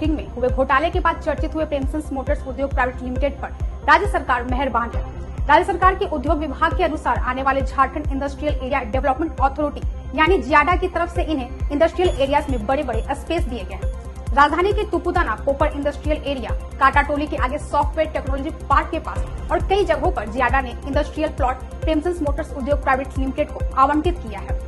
Booking में हुए घोटाले के बाद चर्चित हुए प्रेमसंस मोटर्स उद्योग प्राइवेट लिमिटेड पर राज्य सरकार मेहरबान है। राज्य सरकार के उद्योग विभाग के अनुसार आने वाले Jharkhand industrial area development authority यानी जियाडा की तरफ से इन्हें इंडस्ट्रियल एरियाज में बड़े बड़े स्पेस दिए गए हैं। राजधानी के तुपुदाना कोपर इंडस्ट्रियल एरिया, काटाटोली के आगे सॉफ्टवेयर टेक्नोलॉजी पार्क के पास और कई जगहों पर जियाडा ने इंडस्ट्रियल प्लॉट प्रेमसंस मोटर्स उद्योग प्राइवेट लिमिटेड को आवंटित किया है।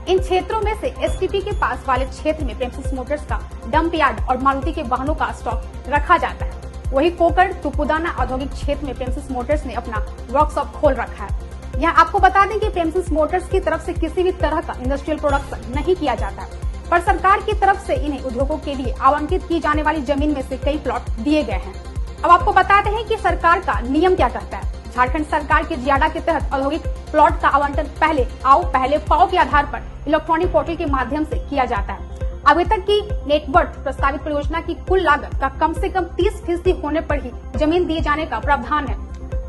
इन क्षेत्रों में से एसटीपी के पास वाले क्षेत्र में प्रेमसंस मोटर्स का डंप यार्ड और मारुति के वाहनों का स्टॉक रखा जाता है। वहीं कोकर तुपुदाना औद्योगिक क्षेत्र में प्रेमसंस मोटर्स ने अपना वर्कशॉप खोल रखा है। यहाँ आपको बता दें कि प्रेमसंस मोटर्स की तरफ से किसी भी तरह का इंडस्ट्रियल प्रोडक्शन नहीं किया जाता है, पर सरकार की तरफ से इन्हें उद्योगों के लिए आवंटित की जाने वाली जमीन में से कई प्लॉट दिए गए हैं। अब आपको बताते हैं कि सरकार का नियम क्या कहता है। झारखंड सरकार के जियाडा के तहत औद्योगिक प्लॉट का आवंटन पहले आओ पहले पाओ के आधार पर इलेक्ट्रॉनिक पोर्टल के माध्यम से किया जाता है। अभी तक की नेटवर्थ प्रस्तावित परियोजना की कुल लागत का कम से कम 30% होने पर ही जमीन दिए जाने का प्रावधान है।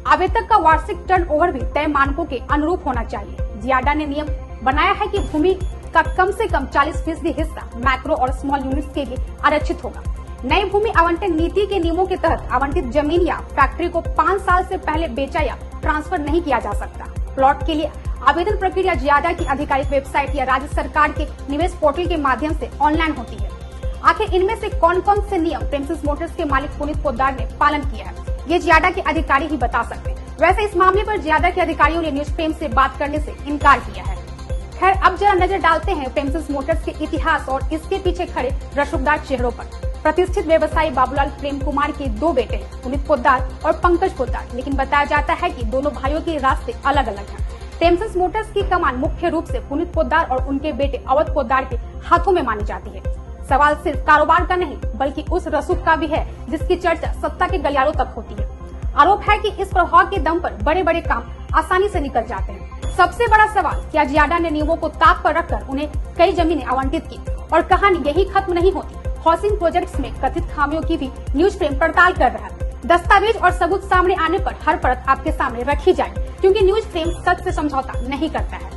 आवेदक का वार्षिक टर्नओवर भी तय मानकों के अनुरूप होना चाहिए। जियाडा ने नियम बनाया है कि भूमि का कम से कम 40% हिस्सा मैक्रो और स्मॉल यूनिट्स के लिए आरक्षित होगा। नई भूमि आवंटन नीति के नियमों के तहत आवंटित जमीन या फैक्ट्री को 5 साल से पहले बेचा या ट्रांसफर नहीं किया जा सकता। प्लॉट के लिए आवेदन प्रक्रिया जियाडा की आधिकारिक वेबसाइट या राज्य सरकार के निवेश पोर्टल के माध्यम से ऑनलाइन होती है। आखिर इनमें से कौन कौन से नियम प्रेमसंस मोटर्स के मालिक पुनीत पोद्दार ने पालन किया है, ये जियाडा के अधिकारी ही बता सकते हैं। वैसे इस मामले पर जियाडा के अधिकारियों ने न्यूज फ्रेम से बात करने से इनकार किया है। खैर, अब जरा नजर डालते हैं प्रेमसंस मोटर्स के इतिहास और इसके पीछे खड़े रसूखदार चेहरों पर। प्रतिष्ठित व्यवसायी बाबूलाल प्रेम कुमार के 2 बेटे हैं, पुनीत पोद्दार और पंकज पोद्दार, लेकिन बताया जाता है कि दोनों भाइयों के रास्ते अलग अलग हैं। प्रेमसंस मोटर्स की कमान मुख्य रूप से पुनीत पोद्दार और उनके बेटे अवध पोद्दार के हाथों में मानी जाती है। सवाल सिर्फ कारोबार का नहीं बल्कि उस रसूख का भी है जिसकी चर्चा सत्ता के गलियारों तक होती है। आरोप है कि इस प्रभाव के दम पर बड़े बड़े काम आसानी से निकल जाते हैं। सबसे बड़ा सवाल, क्या जियाडा ने नियमों को ताक पर रखकर उन्हें कई जमीनें आवंटित की? और कहानी यही खत्म नहीं होती। हाउसिंग प्रोजेक्ट्स में कथित खामियों की भी न्यूज फ्रेम पड़ताल कर रहा है। दस्तावेज और सबूत सामने आने पर हर परत आपके सामने रखी जाए, क्योंकि न्यूज फ्रेम सच से समझौता नहीं करता है।